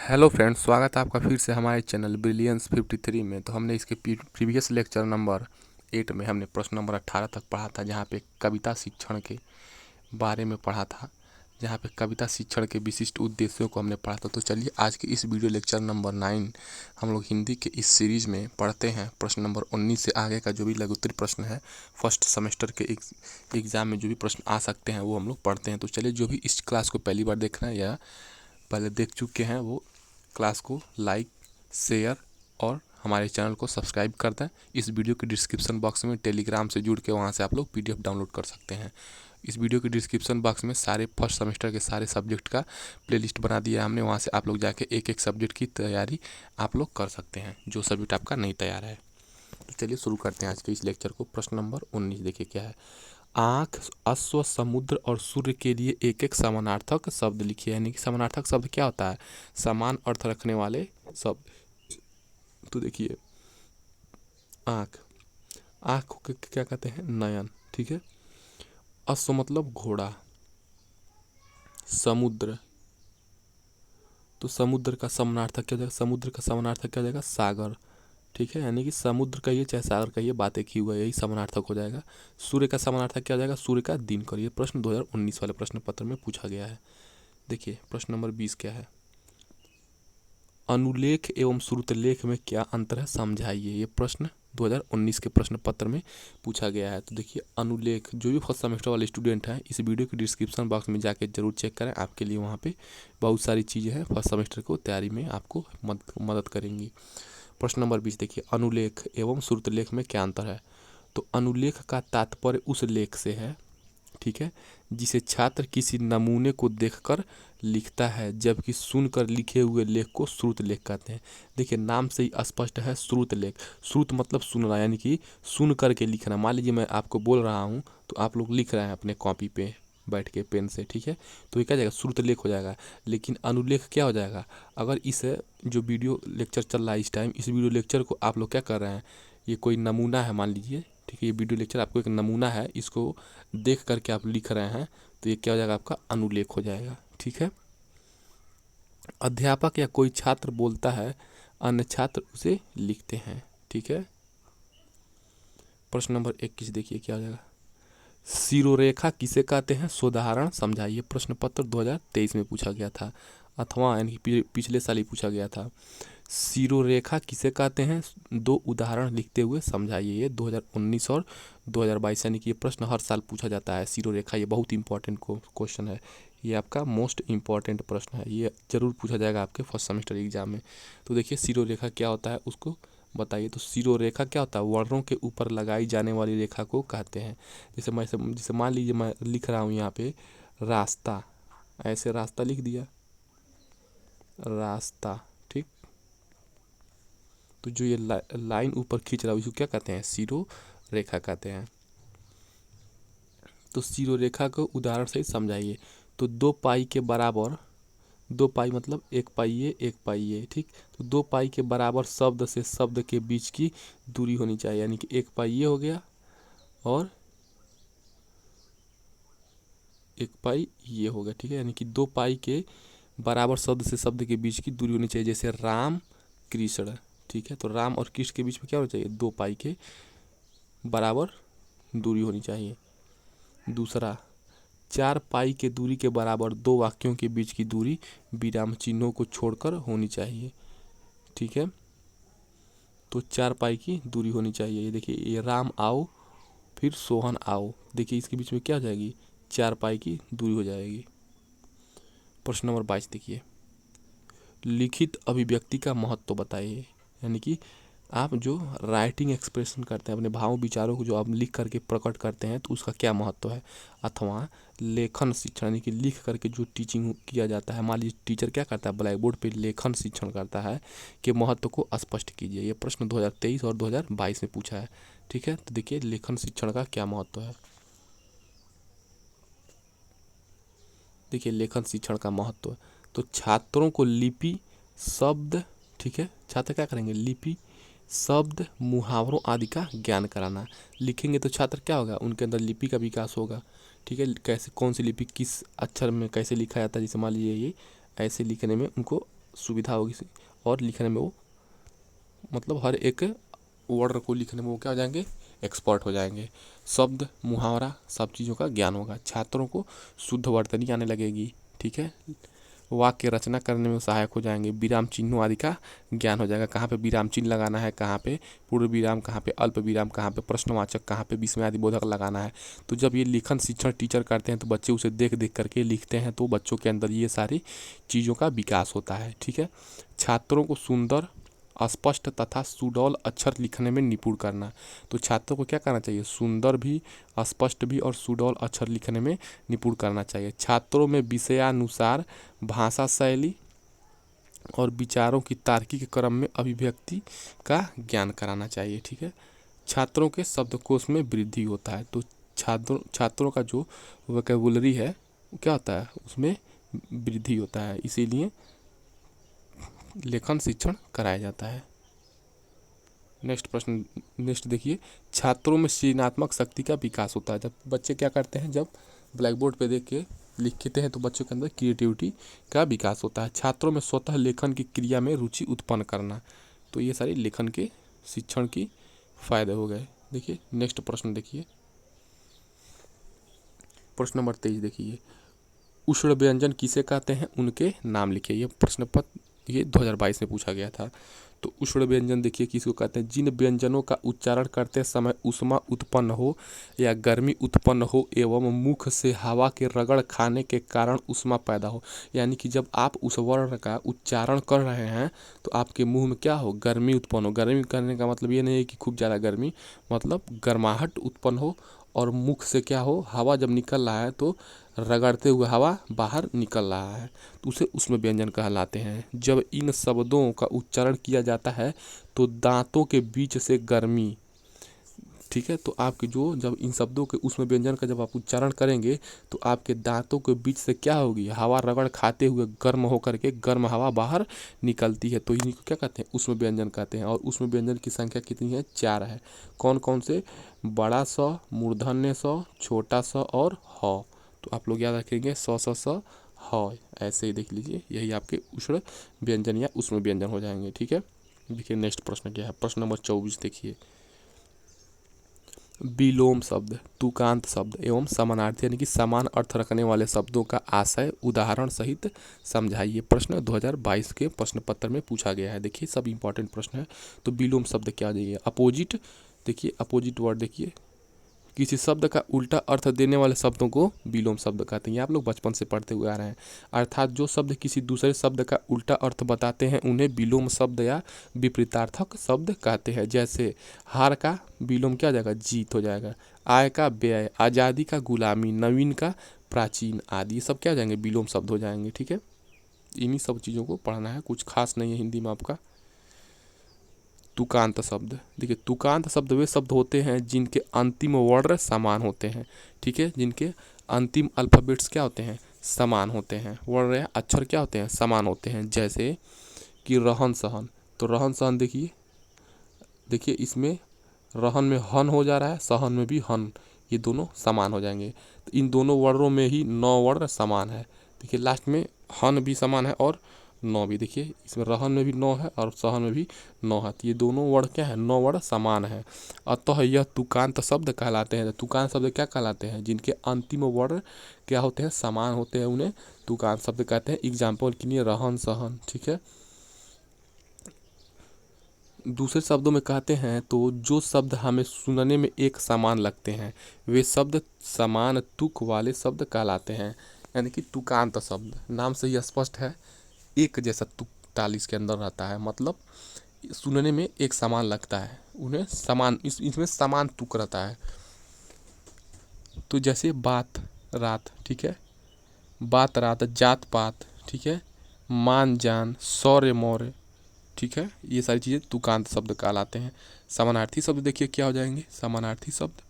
Hello friends, स्वागत है आपका फिर से हमारे चैनल ब्रिलियंस 53 में। तो हमने इसके प्रीवियस लेक्चर नंबर 8 में हमने प्रश्न नंबर 18 तक पढ़ा था, जहाँ पे कविता शिक्षण के बारे में पढ़ा था, जहाँ पे कविता शिक्षण के विशिष्ट उद्देश्यों को हमने पढ़ा था। तो चलिए आज के इस वीडियो लेक्चर नंबर 9 हम लोग हिंदी के इस सीरीज़ में पढ़ते हैं। प्रश्न नंबर 19 से आगे का जो भी लघुत्तरीय प्रश्न है, फर्स्ट सेमेस्टर के एग्ज़ाम में जो भी प्रश्न आ सकते हैं वो हम लोग पढ़ते हैं। तो चलिए, जो भी इस क्लास को पहली बार देख रहे हैं या पहले देख चुके हैं वो क्लास को लाइक, शेयर और हमारे चैनल को सब्सक्राइब कर दें। इस वीडियो के डिस्क्रिप्शन बॉक्स में टेलीग्राम से जुड़ के वहाँ से आप लोग PDF डाउनलोड कर सकते हैं। इस वीडियो के डिस्क्रिप्शन बॉक्स में सारे फर्स्ट सेमेस्टर के सारे सब्जेक्ट का प्लेलिस्ट बना दिया है हमने, वहाँ से आप लोग जाके एक एक सब्जेक्ट की तैयारी आप लोग कर सकते हैं, जो सब्जेक्ट आपका नहीं तैयार है। तो चलिए शुरू करते हैं आज के इस लेक्चर को। प्रश्न नंबर 19 देखिए क्या है। आँख, अश्व, समुद्र और सूर्य के लिए एक एक समानार्थक शब्द लिखिए। यानी कि समानार्थक शब्द क्या होता है? समान अर्थ रखने वाले शब्द। तो देखिए, आँख, आँख को क्या कहते हैं? नयन। ठीक है। अश्व मतलब घोड़ा। समुद्र, तो समुद्र का समानार्थक क्या हो जाएगा? समुद्र का समानार्थक क्या हो जाएगा? सागर। ठीक है। यानी कि समुद्र कहिए चाहे सागर कहिए, बात एक ही हुआ, यही समानार्थक हो जाएगा। सूर्य का समानार्थक क्या हो जाएगा? सूर्य का दिनकर। ये प्रश्न 2019 वाले प्रश्न पत्र में पूछा गया है। देखिए प्रश्न नंबर 20 क्या है। अनुलेख एवं श्रुतलेख में क्या अंतर है, समझाइए। ये प्रश्न 2019 के प्रश्न पत्र में पूछा गया है। तो देखिए, अनुलेख, जो भी फर्स्ट सेमेस्टर वाले स्टूडेंट हैं इस वीडियो के डिस्क्रिप्शन बॉक्स में जाके जरूर चेक करें। आपके लिए वहाँ पे बहुत सारी चीज़ें हैं फर्स्ट सेमेस्टर को तैयारी में आपको मदद करेंगी। प्रश्न नंबर 20 देखिए, अनुलेख एवं श्रुतलेख में क्या अंतर है। तो अनुलेख का तात्पर्य उस लेख से है, ठीक है, जिसे छात्र किसी नमूने को देखकर लिखता है, जबकि सुनकर लिखे हुए लेख को श्रुत लेख कहते हैं। देखिए नाम से ही स्पष्ट है, श्रुत लेख। श्रुत मतलब सुनना, यानी कि सुन करके लिखना। मान लीजिए मैं आपको बोल रहा हूँ तो आप लोग लिख रहे हैं अपने कॉपी पे बैठ के पेन से, ठीक है, तो ये क्या जाएगा? श्रुत लेख हो जाएगा। लेकिन अनुलेख क्या हो जाएगा? अगर इस जो वीडियो लेक्चर चल रहा है इस टाइम, इस वीडियो लेक्चर को आप लोग क्या कर रहे हैं, ये कोई नमूना है मान लीजिए, ठीक है, ये वीडियो लेक्चर आपको एक नमूना है, इसको देख करके आप लिख रहे हैं, तो ये क्या हो जाएगा? आपका अनुलेख हो जाएगा। ठीक है। अध्यापक या कोई छात्र बोलता है, अन्य छात्र उसे लिखते हैं। ठीक है। प्रश्न नंबर 21 देखिए क्या हो जाएगा। शिरोरेखा किसे कहते हैं, सोदाहरण समझाइए। प्रश्न पत्र 2023 में पूछा गया था, अथवा यानी कि पिछले साल ही पूछा गया था। शिरोरेखा किसे कहते हैं, दो उदाहरण लिखते हुए समझाइए। ये 2019 और 2022 यानी कि ये प्रश्न हर साल पूछा जाता है। शिरोरेखा ये बहुत इंपॉर्टेंट क्वेश्चन है, ये आपका मोस्ट इंपॉर्टेंट प्रश्न है, ये जरूर पूछा जाएगा आपके फर्स्ट सेमेस्टर एग्जाम में। तो देखिए शिरोरेखा क्या होता है उसको बताइए। तो शिरोरेखा क्या होता है? वर्णों के ऊपर लगाई जाने वाली रेखा को कहते हैं। जैसे मान लीजिए मैं लिख रहा हूँ यहाँ पे रास्ता, ऐसे रास्ता लिख दिया, रास्ता, ठीक। तो जो ये लाइन ऊपर खींच रहा है उसको क्या कहते हैं? शिरो रेखा कहते हैं। तो शिरो रेखा को उदाहरण से ही समझाइए। तो 2 पाई के बराबर, 2 पाई मतलब 1 पाई ये 1 पाई ये, ठीक। तो 2 पाई के बराबर शब्द से शब्द के बीच की दूरी होनी चाहिए, यानी कि 1 पाई ये हो गया और 1 पाई ये हो गया, ठीक है। यानी कि 2 पाई के बराबर शब्द से शब्द के बीच की दूरी होनी चाहिए। जैसे राम कृष्ण, ठीक है, तो राम और कृष्ण के बीच में क्या होना चाहिए? 2 पाई के बराबर दूरी होनी चाहिए। दूसरा, 4 पाई के दूरी के बराबर दो वाक्यों के बीच की दूरी विराम चिन्हों को छोड़कर होनी चाहिए, ठीक है। तो 4 पाई की दूरी होनी चाहिए। ये देखिए, ये राम आओ फिर सोहन आओ, देखिए इसके बीच में क्या हो जाएगी? 4 पाई की दूरी हो जाएगी। प्रश्न नंबर 22 देखिए, लिखित अभिव्यक्ति का महत्व बताइए। यानी कि आप जो राइटिंग एक्सप्रेशन करते हैं, अपने भावों विचारों को जो आप लिख करके प्रकट करते हैं, तो उसका क्या महत्व है। अथवा लेखन शिक्षण, यानी कि लिख करके जो टीचिंग किया जाता है, मान लीजिए टीचर क्या करता है, ब्लैक बोर्ड पे लेखन शिक्षण करता है, के महत्व को स्पष्ट कीजिए। ये प्रश्न 2023 और 2022 में पूछा है, ठीक है। तो देखिए लेखन शिक्षण का क्या महत्व है। देखिए लेखन शिक्षण का महत्व, तो छात्रों को लिपि, शब्द, ठीक है, छात्र क्या करेंगे? लिपि, शब्द, मुहावरों आदि का ज्ञान कराना। लिखेंगे तो छात्र क्या होगा? उनके अंदर लिपि का विकास होगा, ठीक है। कैसे, कौन सी लिपि किस अक्षर में कैसे लिखा जाता है, जैसे मान लीजिए ये ऐसे लिखने में उनको सुविधा होगी और लिखने में वो मतलब हर एक वर्ड को लिखने में वो क्या हो जाएंगे, एक्सपर्ट हो जाएंगे। शब्द मुहावरा सब चीज़ों का ज्ञान होगा। छात्रों को शुद्ध वर्तनी आने लगेगी, ठीक है। वाक्य रचना करने में सहायक हो जाएंगे। विराम चिन्हों आदि का ज्ञान हो जाएगा, कहाँ पे विराम चिन्ह लगाना है, कहाँ पे पूर्ण विराम, कहाँ पे अल्प विराम, कहाँ पे प्रश्नवाचक, कहाँ पे विस्मयादि बोधक लगाना है। तो जब ये लेखन शिक्षण टीचर करते हैं तो बच्चे उसे देख देख करके लिखते हैं, तो बच्चों के अंदर ये सारी चीज़ों का विकास होता है, ठीक है। छात्रों को सुंदर, स्पष्ट तथा सुडौल अक्षर लिखने में निपुण करना। तो छात्रों को क्या करना चाहिए, सुंदर भी, स्पष्ट भी और सुडौल अक्षर लिखने में निपुण करना चाहिए। छात्रों में विषयानुसार भाषा शैली और विचारों की तार्किक क्रम में अभिव्यक्ति का ज्ञान कराना चाहिए, ठीक है। छात्रों के शब्दकोश में वृद्धि होता है। तो छात्रों का जो वोकैबुलरी है क्या होता है, उसमें वृद्धि होता है, इसीलिए लेखन शिक्षण कराया जाता है। नेक्स्ट प्रश्न, नेक्स्ट देखिए, छात्रों में सृजनात्मक शक्ति का विकास होता है। जब बच्चे क्या करते हैं, जब ब्लैक बोर्ड पे देख के लिखते हैं तो बच्चों के अंदर क्रिएटिविटी का विकास होता है। छात्रों में स्वतः लेखन की क्रिया में रुचि उत्पन्न करना। तो ये सारी लेखन के शिक्षण की फायदे हो गए। देखिए नेक्स्ट प्रश्न देखिए, प्रश्न नंबर 23 देखिए, उष्ण व्यंजन किसे कहते हैं, उनके नाम लिखिए। ये प्रश्न पत्र ये 2022 में पूछा गया था। तो उष्ण व्यंजन देखिए किसको कहते हैं, जिन व्यंजनों का उच्चारण करते समय ऊष्मा उत्पन्न हो या गर्मी उत्पन्न हो एवं मुख से हवा के रगड़ खाने के कारण ऊष्मा पैदा हो। यानी कि जब आप उस वर्ण का उच्चारण कर रहे हैं तो आपके मुंह में क्या हो, गर्मी उत्पन्न हो। गर्मी करने का मतलब ये नहीं है कि खूब ज़्यादा गर्मी, मतलब गर्माहट उत्पन्न हो, और मुख से क्या हो, हवा जब निकल रहा है तो रगड़ते हुए हवा बाहर निकल रहा है, तो उसे उसमें व्यंजन कहलाते हैं। जब इन शब्दों का उच्चारण किया जाता है तो दांतों के बीच से गर्मी, ठीक है, तो आपके जो जब इन शब्दों के उसमें व्यंजन का जब आप उच्चारण करेंगे तो आपके दांतों के बीच से क्या होगी, हवा रगड़ खाते हुए गर्म होकर के गर्म हवा बाहर निकलती है। तो इन्हीं को क्या कहते हैं, उसमें व्यंजन कहते हैं। और उसमें व्यंजन की संख्या कितनी है, 4 है। कौन कौन से, बड़ा स, मूर्धन्य स, छोटा स और ह। तो आप लोग याद रखेंगे स ह, ऐसे ही देख लीजिए, यही आपके उष्ण व्यंजन या उसमें व्यंजन हो जाएंगे, ठीक है। देखिए नेक्स्ट प्रश्न क्या है, प्रश्न नंबर 24 देखिए, विलोम शब्द, तुकांत शब्द एवं समानार्थी यानी कि समान अर्थ रखने वाले शब्दों का आशय उदाहरण सहित समझाइए। प्रश्न 2022 के प्रश्न पत्र में पूछा गया है। देखिए सब इंपॉर्टेंट प्रश्न है। तो विलोम शब्द क्या आ जाइए, अपोजिट, देखिए अपोजिट वर्ड, देखिए किसी शब्द का उल्टा अर्थ देने वाले शब्दों को विलोम शब्द कहते हैं। ये आप लोग बचपन से पढ़ते हुए आ रहे हैं। अर्थात जो शब्द किसी दूसरे शब्द का उल्टा अर्थ बताते हैं उन्हें विलोम शब्द या विपरीतार्थक शब्द कहते हैं। जैसे हार का विलोम क्या हो जाएगा, जीत हो जाएगा। आय का व्यय, आज़ादी का गुलामी, नवीन का प्राचीन आदि, ये सब क्या हो जाएंगे, विलोम शब्द हो जाएंगे, ठीक है। इन्हीं सब चीज़ों को पढ़ना है, कुछ खास नहीं है हिंदी में आपका। तुकांत शब्द, देखिए तुकांत शब्द वे शब्द होते हैं जिनके अंतिम वर्ण समान होते हैं, ठीक है। जिनके अंतिम अल्फ़ाबेट्स क्या होते हैं, समान होते हैं, वर्ण या अक्षर क्या होते हैं, समान होते हैं। जैसे कि रहन सहन, तो रहन सहन देखिए, देखिए इसमें रहन में हन हो जा रहा है, सहन में भी हन, ये दोनों समान हो जाएंगे। तो इन दोनों वर्णों में ही 9 वर्ण समान है। देखिए लास्ट में हन भी समान है और 9 भी, देखिए इसमें रहन में भी 9 है और सहन में भी 9 है। तो ये दोनों वर्ण क्या है, 9 वर्ण समान है। अतः यह तुकांत शब्द कहलाते हैं। तुकांत शब्द क्या कहलाते हैं, जिनके अंतिम वर्ण क्या होते हैं, समान होते हैं, उन्हें तुकांत शब्द कहते हैं। एग्जाम्पल के लिए रहन सहन, ठीक है। दूसरे शब्दों में कहते हैं तो जो शब्द हमें सुनने में एक समान लगते हैं वे शब्द समान तुक वाले शब्द कहलाते हैं। यानी कि तुकांत शब्द, नाम से ही स्पष्ट है, एक जैसा तुक ताल इसके अंदर रहता है, मतलब सुनने में एक समान लगता है, उन्हें समान इसमें समान तुक रहता है। तो जैसे बात रात, ठीक है, बात रात, जात पात, ठीक है, मान जान, शौर्य मौर्य, ठीक है, ये सारी चीज़ें तुकांत शब्द कहलाते हैं। समानार्थी शब्द देखिए क्या हो जाएंगे, समानार्थी शब्द,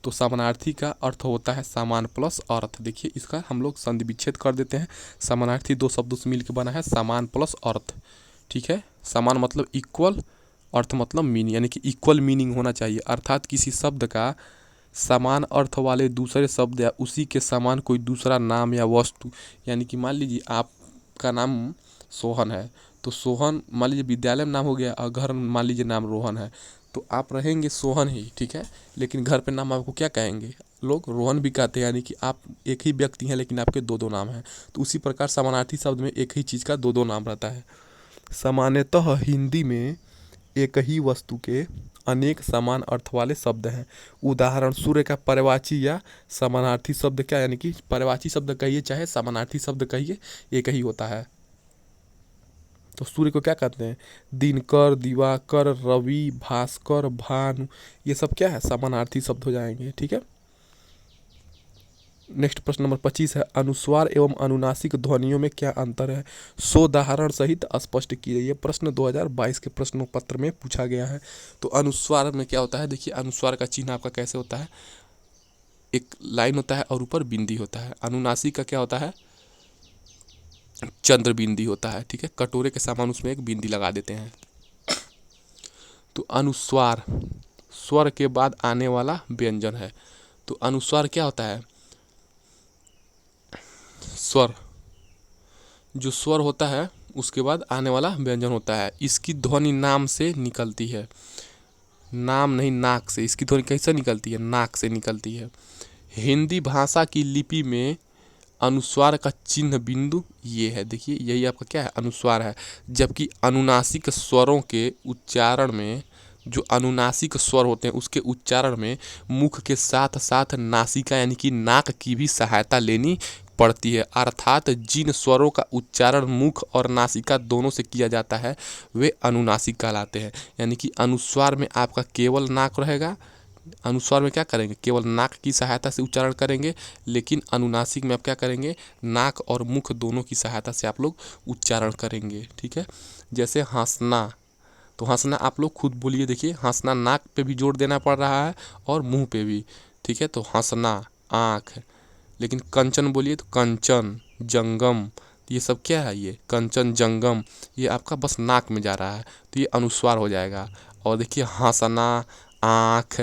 तो समानार्थी का अर्थ होता है समान प्लस अर्थ। देखिए इसका हम लोग संधि विच्छेद कर देते हैं। समानार्थी दो शब्दों से मिलकर बना है समान प्लस अर्थ, ठीक है। समान मतलब इक्वल, अर्थ मतलब मीनिंग, यानी कि इक्वल मीनिंग होना चाहिए। अर्थात किसी शब्द का समान अर्थ वाले दूसरे शब्द या उसी के समान कोई दूसरा नाम या वस्तु, यानी कि मान लीजिए आपका नाम सोहन है, तो सोहन मान लीजिए विद्यालय में नाम हो गया, और घर मान लीजिए नाम रोहन है, तो आप रहेंगे सोहन ही, ठीक है। लेकिन घर पे नाम आपको क्या कहेंगे, लोग रोहन भी कहते हैं, यानी कि आप एक ही व्यक्ति हैं लेकिन आपके दो दो नाम हैं। तो उसी प्रकार समानार्थी शब्द में एक ही चीज़ का दो दो नाम रहता है। सामान्यतः हिंदी में एक ही वस्तु के अनेक समान अर्थ वाले शब्द हैं। उदाहरण सूर्य का पर्यायवाची या समानार्थी शब्द क्या, यानी कि पर्यायवाची शब्द कहिए चाहे समानार्थी शब्द कहिए, एक ही होता है। तो सूर्य को क्या कहते हैं, दिनकर, दिवाकर, रवि, भास्कर, भानु, ये सब क्या है, समानार्थी शब्द हो जाएंगे, ठीक है। नेक्स्ट प्रश्न नंबर 25 है, अनुस्वार एवं अनुनासिक ध्वनियों में क्या अंतर है, सोदाहरण सहित स्पष्ट कीजिए। ये प्रश्न 2022 के प्रश्न पत्र में पूछा गया है। तो अनुस्वार में क्या होता है, देखिए अनुस्वार का चिन्ह आपका कैसे होता है, एक लाइन होता है और ऊपर बिंदी होता है। अनुनासिक का क्या होता है, चंद्र बिंदी होता है, ठीक है, कटोरे के समान उसमें एक बिंदी लगा देते हैं। तो अनुस्वार स्वर के बाद आने वाला व्यंजन है। तो अनुस्वार क्या होता है, स्वर, जो स्वर होता है उसके बाद आने वाला व्यंजन होता है। इसकी ध्वनि नाम से निकलती है, नाम नहीं नाक से। इसकी ध्वनि कैसे निकलती है, नाक से निकलती है। हिंदी भाषा की लिपि में अनुस्वार का चिन्ह बिंदु ये है, देखिए यही आपका क्या है, अनुस्वार है। जबकि अनुनासिक स्वरों के उच्चारण में, जो अनुनासिक स्वर होते हैं उसके उच्चारण में मुख के साथ साथ नासिका यानी कि नाक की भी सहायता लेनी पड़ती है। अर्थात जिन स्वरों का उच्चारण मुख और नासिका दोनों से किया जाता है वे अनुनासिक कहलाते हैं। यानी कि अनुस्वार में आपका केवल नाक रहेगा, अनुस्वार में क्या करेंगे, केवल नाक की सहायता से उच्चारण करेंगे, लेकिन अनुनासिक में आप क्या करेंगे, नाक और मुख दोनों की सहायता से आप लोग उच्चारण करेंगे, ठीक है। जैसे हंसना, तो हंसना आप लोग खुद बोलिए, देखिए हंसना नाक पे भी जोर देना पड़ रहा है और मुंह पे भी, ठीक है। तो हंसना आँख, लेकिन कंचन बोलिए तो कंचन, जंगम, ये सब क्या है, ये कंचन जंगम, ये आपका बस नाक में जा रहा है, तो ये अनुस्वार हो जाएगा। और देखिए हंसना, आँख,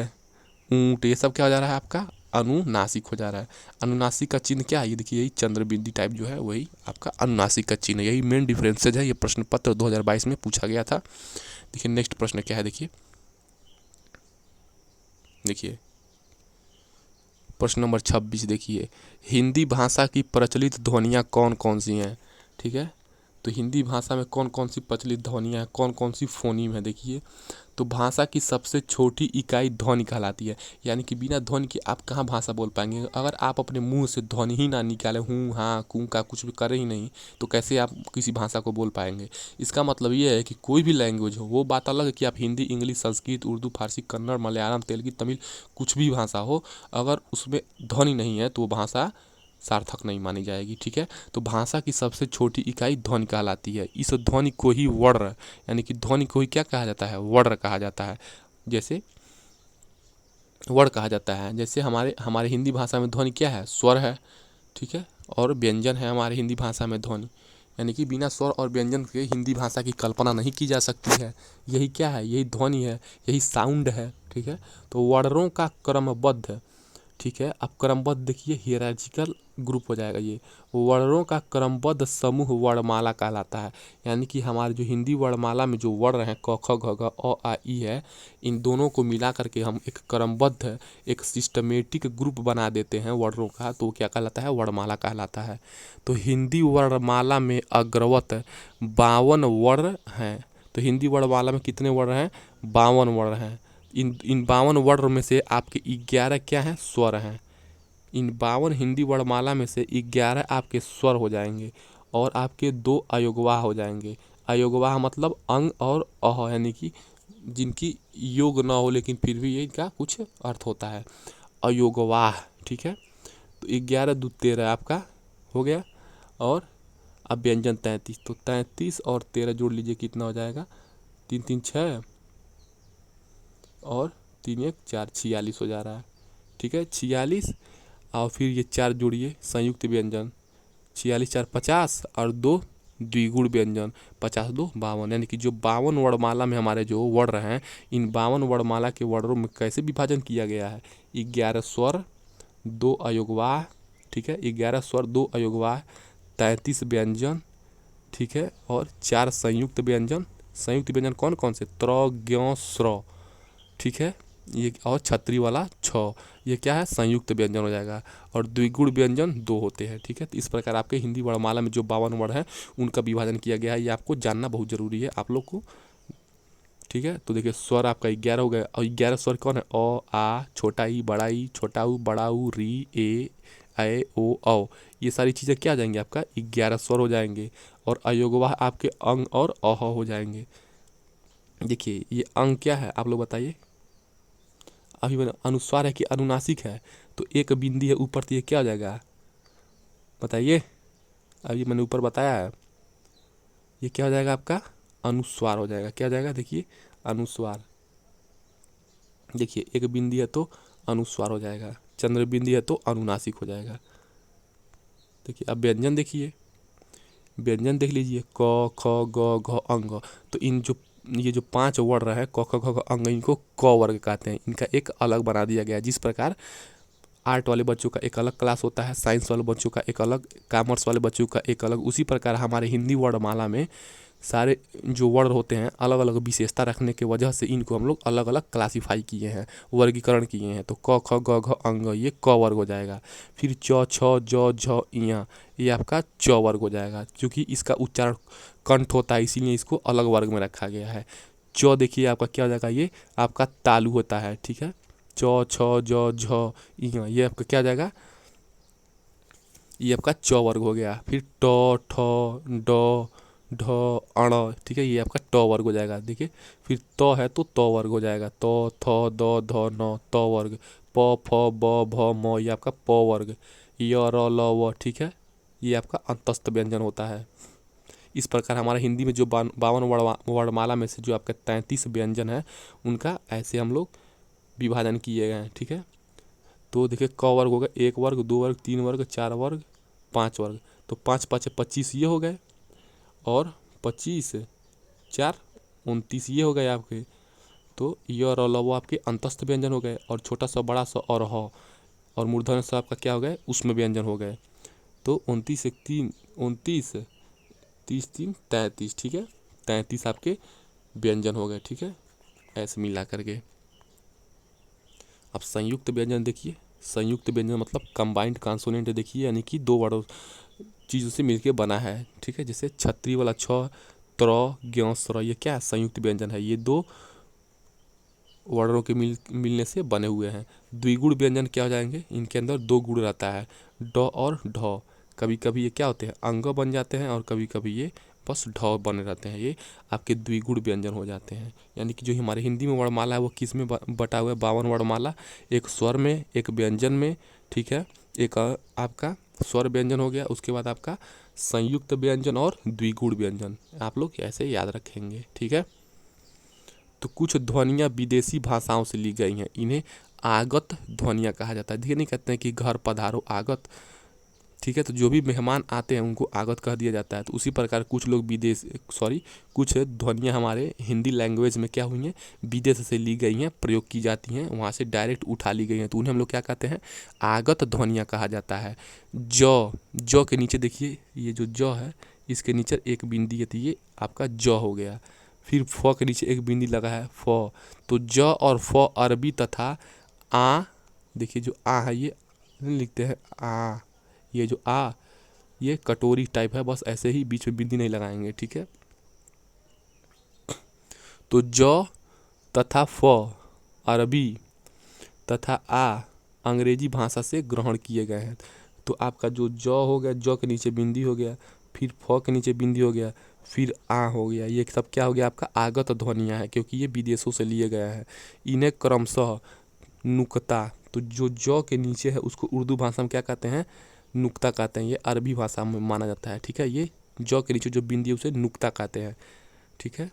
ऊँट, ये सब क्या हो जा रहा है आपका, अनुनासिक हो जा रहा है। अनुनासिक का चिन्ह क्या है, ये देखिए यही चंद्रबिंदी टाइप जो है वही आपका अनुनासिक का चिन्ह, यही मेन डिफरेंसेज है। ये प्रश्न पत्र 2022 में पूछा गया था। देखिए नेक्स्ट प्रश्न क्या है, देखिए देखिए प्रश्न नंबर 26 देखिए, हिंदी भाषा की प्रचलित ध्वनियाँ कौन कौन सी हैं, ठीक है। तो हिंदी भाषा में कौन कौन सी प्रचलित ध्वनियाँ हैं, कौन कौन सी फोनीम है, देखिए। तो भाषा की सबसे छोटी इकाई ध्वनि कहलाती है, यानी कि बिना ध्वनि के आप कहाँ भाषा बोल पाएंगे। अगर आप अपने मुंह से ध्वनि ही ना निकालें, हूँ हाँ कूँ का कुछ भी करें ही नहीं, तो कैसे आप किसी भाषा को बोल पाएंगे। इसका मतलब ये है कि कोई भी लैंग्वेज हो, वो बात अलग है कि आप हिंदी, इंग्लिश, संस्कृत, उर्दू, फारसी, कन्नड़, मलयालम, तेलुगु, तमिल, कुछ भी भाषा हो, अगर उसमें ध्वनि नहीं है तो वो भाषा सार्थक नहीं मानी जाएगी, ठीक है। तो भाषा की सबसे छोटी इकाई ध्वनि कहलाती है। इस ध्वनि को ही वर्ण, यानी कि ध्वनि को ही क्या कहा जाता है, वर्ण कहा जाता है। जैसे वर्ण कहा जाता है, जैसे हमारे हिंदी भाषा में ध्वनि क्या है, स्वर है, ठीक है, और व्यंजन है हमारे हिंदी भाषा में ध्वनि। यानी कि बिना स्वर और व्यंजन के हिंदी भाषा की कल्पना नहीं की जा सकती है। यही क्या है, यही ध्वनि है, यही साउंड है, ठीक है। तो वर्णों का क्रमबद्ध, ठीक है, अब क्रमबद्ध देखिए हियरार्चिकल ग्रुप हो जाएगा। ये वर्णों का क्रमबद्ध समूह वर्णमाला कहलाता है। यानी कि हमारे जो हिंदी वर्णमाला में जो वर्ण हैं क ख ग घ अ आ ई है, इन दोनों को मिला करके हम एक क्रमबद्ध, एक सिस्टमेटिक ग्रुप बना देते हैं वर्णों का, तो क्या कहलाता है, वर्णमाला कहलाता है। तो हिंदी वर्णमाला में अग्रवत 52 वर्ण हैं। तो हिंदी वर्णमाला में कितने वर्ण हैं, 52 वर्ण हैं। इन 52 वर्ण में से आपके 11 क्या हैं, स्वर हैं। इन 52 हिंदी वर्णमाला में से 11 आपके स्वर हो जाएंगे और आपके 2 अयोगवाह हो जाएंगे। अयोगवाह मतलब अंग और अह, यानी कि जिनकी योग ना हो लेकिन फिर भी इनका कुछ अर्थ होता है, अयोगवाह, ठीक है। तो 11 दूध 13 आपका हो गया। और अब व्यंजन 33, तो 33 और 13 जोड़ लीजिए कितना हो जाएगा, 3 3 6 और 3 1 4, 46 हो जा रहा है, ठीक है, 46। और फिर ये 4 जोड़िए संयुक्त व्यंजन, 46 4 50 और 2 द्विगुण व्यंजन, 50 2 52। यानी कि जो 52 वर्णमाला में हमारे जो वर्ण हैं, इन 52 वर्णमाला के वर्णों में कैसे विभाजन किया गया है, 11 स्वर 2 अयोगवाह, ठीक है, 11 स्वर 2 अयोगवाह, 33 व्यंजन, ठीक है, और 4 संयुक्त व्यंजन। संयुक्त व्यंजन कौन कौन से? त्र, ज्ञ, स्र, ठीक है, ये और छतरी वाला छ, ये क्या है? संयुक्त व्यंजन हो जाएगा। और द्विगुण व्यंजन 2 होते हैं, ठीक है। तो इस प्रकार आपके हिंदी वर्णमाला में जो 52 वर्ण है उनका विभाजन किया गया है, ये आपको जानना बहुत जरूरी है आप लोग को, ठीक है। तो देखिए स्वर आपका 11 हो गया, और 11 स्वर कौन है? अ, आ, छोटा ई, बड़ा ई, छोटा ऊ, बड़ा ऊ, री, ए, ओ, औ, ये सारी चीज़ें क्या आ जाएंगी? आपका 11 स्वर हो जाएंगे। और अयोगवाह आपके अंग और अह हो जाएंगे। देखिए ये अंग क्या है आप लोग बताइए। अभी मैंने अनुस्वार है कि अनुनासिक है? तो एक बिंदी है ऊपर, तो ये क्या हो जाएगा बताइए। अभी मैंने ऊपर बताया है, ये क्या हो जाएगा आपका? अनुस्वार हो जाएगा। क्या हो जाएगा? देखिए अनुस्वार। देखिए एक बिंदी है तो अनुस्वार हो जाएगा, चंद्र बिंदी है तो अनुनासिक हो जाएगा। देखिए अब व्यंजन देखिए, व्यंजन देख लीजिए, क, ख, ग, घ, अंग। तो इन जो ये जो 5 वर्ण है क, ख, ग, घ, अंग, इनको क वर्ग कहते हैं। इनका एक अलग बना दिया गया है। जिस प्रकार आर्ट वाले बच्चों का एक अलग क्लास होता है, साइंस वाले बच्चों का एक अलग, कॉमर्स वाले बच्चों का एक अलग, उसी प्रकार हमारे हिंदी वर्णमाला में सारे जो वर्ण होते हैं अलग अलग विशेषता रखने की वजह से इनको हम लोग अलग अलग क्लासीफाई किए हैं, वर्गीकरण किए हैं। तो क, ख, ग, घ, अंग, ये क वर्ग हो जाएगा। फिर च, छ, ज, झ, इया, ये आपका च वर्ग हो जाएगा। क्योंकि इसका उच्चारण कंठ होता है इसीलिए इसको अलग वर्ग में रखा गया है। च देखिए आपका क्या हो जाएगा? ये आपका तालु होता है, ठीक है। च, छ, ज, झ, इया, ये आपका क्या हो जाएगा? ये आपका च वर्ग हो गया। फिर ट, ठ, ड, ढ, अण, ठीक है, ये आपका ट वर्ग हो जाएगा। देखिए फिर त है तो त वर्ग हो जाएगा। त, थ, द, ध, न, त वर्ग। प, फ, ब, भ, म, ये आपका प वर्ग। य, र, ल, व, ठीक है, ये आपका अंतस्थ व्यंजन होता है। इस प्रकार हमारा हिंदी में जो 52 वर्णमाला में से जो आपका 33 व्यंजन है उनका ऐसे हम लोग विभाजन किए गए हैं, ठीक है। तो देखिए क वर्ग हो गया, 1 वर्ग, 2 वर्ग, 3 वर्ग, 4 वर्ग, 5 वर्ग। तो 5 5 25 ये हो गए, और 25 4 29 ये हो गए आपके। तो य और लव आपके अंतस्थ व्यंजन हो गए, और छोटा सा बड़ा सा और ह और मूर्धन्य सा आपका क्या हो गए? उसमें व्यंजन हो गए। तो 29 एक 3 29, 30 3 33, ठीक है, 33 आपके व्यंजन हो गए, ठीक है, ऐसे मिला करके। अब संयुक्त व्यंजन देखिए, संयुक्त व्यंजन मतलब कंबाइंड कॉन्सोनेंट देखिए, यानी कि 2 वर्ड चीज़ों से मिलके बना है, ठीक है। जैसे छतरी वाला छ, त्र, ज्ञ, स्र, ये क्या है? संयुक्त व्यंजन है। ये 2 वर्णों के मिलने से बने हुए हैं। द्विगुण व्यंजन क्या हो जाएंगे? इनके अंदर 2 गुण रहता है, ड और ढ। कभी कभी ये क्या होते हैं? अंग बन जाते हैं, और कभी कभी ये बस ढ बने रहते हैं। ये आपके द्विगुण व्यंजन हो जाते हैं। यानी कि जो हमारे हिंदी में वर्णमाला है वो किस में बटा हुआ है? 52 वर्णमाला, एक स्वर में, एक व्यंजन में, ठीक है। एक आपका स्वर व्यंजन हो गया, उसके बाद आपका संयुक्त व्यंजन और द्विगुण व्यंजन, आप लोग ऐसे याद रखेंगे, ठीक है। तो कुछ ध्वनियाँ विदेशी भाषाओं से ली गई हैं, इन्हें आगत ध्वनियाँ कहा जाता है। देखिए नहीं कहते हैं कि घर पधारो आगत, ठीक है। तो जो भी मेहमान आते हैं उनको आगत कह दिया जाता है। तो उसी प्रकार कुछ लोग कुछ ध्वनियाँ हमारे हिंदी लैंग्वेज में क्या हुई हैं? विदेश से ली गई हैं, प्रयोग की जाती हैं, वहाँ से डायरेक्ट उठा ली गई हैं, तो उन्हें हम लोग क्या कहते हैं? आगत ध्वनियाँ कहा जाता है। ज के नीचे देखिए, ये जो ज है इसके नीचे एक बिंदी है, तो ये आपका ज हो गया। फिर फ के नीचे एक बिंदी लगा है, फ। तो ज और फ अरबी तथा आ, देखिए जो आ है ये लिखते हैं आ, ये जो आ ये कटोरी टाइप है, बस ऐसे ही बीच में बिंदी नहीं लगाएंगे, ठीक है। तो ज तथा फ अरबी तथा आ अंग्रेजी भाषा से ग्रहण किए गए हैं। तो आपका जो ज हो गया, ज के नीचे बिंदी हो गया, फिर फ के नीचे बिंदी हो गया, फिर आ हो गया, ये सब क्या हो गया? आपका आगत ध्वनियाँ है, क्योंकि ये विदेशों से लिए गए हैं। इन्हें क्रमशः नुक्ता, तो जो ज के नीचे है उसको उर्दू भाषा में क्या कहते हैं? नुक्ता कहते हैं। ये अरबी भाषा में माना जाता है, ठीक है। ये ज के नीचे जो बिंदी है उसे नुक्ता कहते हैं, ठीक है।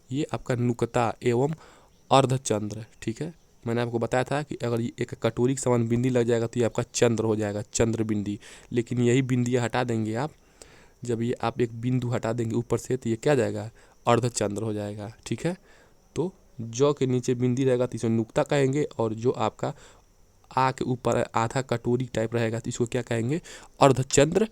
ये आपका नुक्ता एवं अर्धचंद्र, ठीक है। मैंने आपको बताया था कि अगर ये एक कटोरी के समान बिंदी लग जाएगा तो ये आपका चंद्र हो जाएगा, चंद्र बिंदी। लेकिन यही बिंदियाँ हटा देंगे आप, जब ये आप एक बिंदु हटा देंगे ऊपर से, तो ये क्या जाएगा? अर्धचंद्र हो जाएगा, ठीक है। तो ज के नीचे बिंदी रहेगा तो इसे नुक्ता कहेंगे, और जो आपका आ के ऊपर आधा कटोरी टाइप रहेगा तो इसको क्या कहेंगे? अर्धचंद्र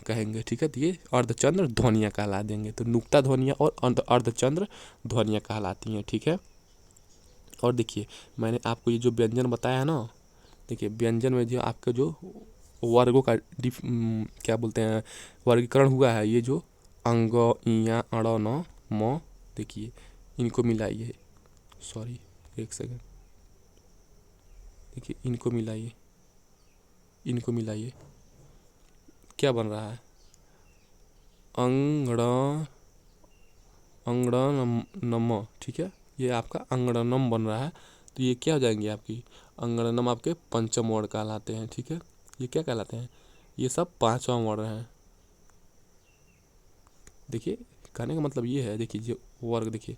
कहेंगे, ठीक है। तो ये अर्धचंद्र ध्वनियाँ कहला देंगे। तो नुक्ता ध्वनियाँ और अर्धचंद्र ध्वनियाँ कहलाती हैं, ठीक है। और देखिए मैंने आपको ये जो व्यंजन बताया है ना, देखिए व्यंजन में जो आपका जो वर्गों का क्या बोलते हैं वर्गीकरण हुआ है, ये जो अंग, इया, अड़, न, म, देखिए इनको मिलाइए, सॉरी एक सेकंड, देखिए इनको मिलाइए क्या बन रहा है, अंगड़नम, ठीक है। ये आपका अंगड़नम बन रहा है। तो ये क्या हो जाएंगे आपकी अंगड़नम, आपके पंचम वर्ण कहलाते हैं, ठीक है। ये क्या कहलाते हैं, ये सब पांचवा वर्ण है। देखिए कहने का मतलब ये है, देखिए जो वर्ग, देखिए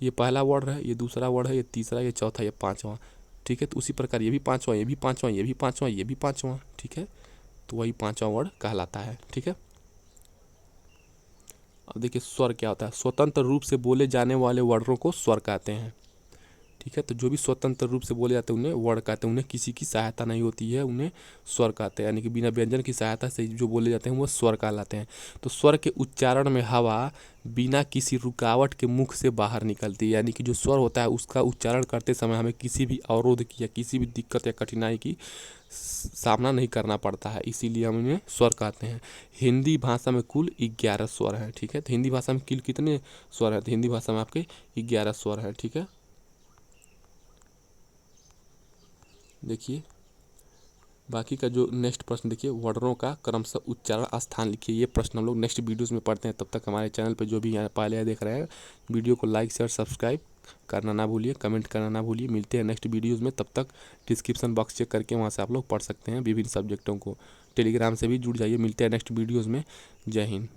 ये पहला वर्ण है, ये दूसरा वर्ण है, ये तीसरा, ये चौथा, ये पांचवा, ठीक है। तो उसी प्रकार ये भी पांचवा, ये भी पांचवा, ये भी पांचवा, ये भी पांचवा, ठीक है। तो वही पांचवा वर्ण कहलाता है, ठीक है। अब देखिए स्वर क्या होता है, स्वतंत्र रूप से बोले जाने वाले वर्णों को स्वर कहते हैं, ठीक है। तो जो भी स्वतंत्र रूप से बोले जाते हैं उन्हें वर्ण कहते हैं, उन्हें किसी की सहायता नहीं होती है, उन्हें स्वर कहते हैं, यानी कि बिना व्यंजन की सहायता से जो बोले जाते हैं वो स्वर कहलाते हैं। तो स्वर के उच्चारण में हवा बिना किसी रुकावट के मुख से बाहर निकलती है, यानी कि जो स्वर होता है उसका उच्चारण करते समय हमें किसी भी अवरोध की या किसी भी दिक्कत या कठिनाई की सामना नहीं करना पड़ता है, इसीलिए हम इन्हें स्वर कहते हैं। हिंदी भाषा में कुल 11 स्वर हैं, ठीक है। तो हिंदी भाषा में कुल कितने स्वर हैं, तो हिंदी भाषा में आपके 11 स्वर हैं, ठीक है। देखिए बाकी का जो नेक्स्ट प्रश्न, देखिए वर्णों का क्रमशः उच्चारण स्थान लिखिए। ये प्रश्न हम लोग नेक्स्ट वीडियोस में पढ़ते हैं। तब तक हमारे चैनल पे जो भी यहाँ पहले देख रहे हैं वीडियो को लाइक शेयर सब्सक्राइब करना ना भूलिए, कमेंट करना ना भूलिए। मिलते हैं नेक्स्ट वीडियोज़ में, तब तक डिस्क्रिप्शन बॉक्स चेक करके वहाँ से आप लोग पढ़ सकते हैं विभिन्न सब्जेक्टों को। टेलीग्राम से भी जुड़ जाइए। मिलते हैं नेक्स्ट वीडियोज़ में। जय हिंद।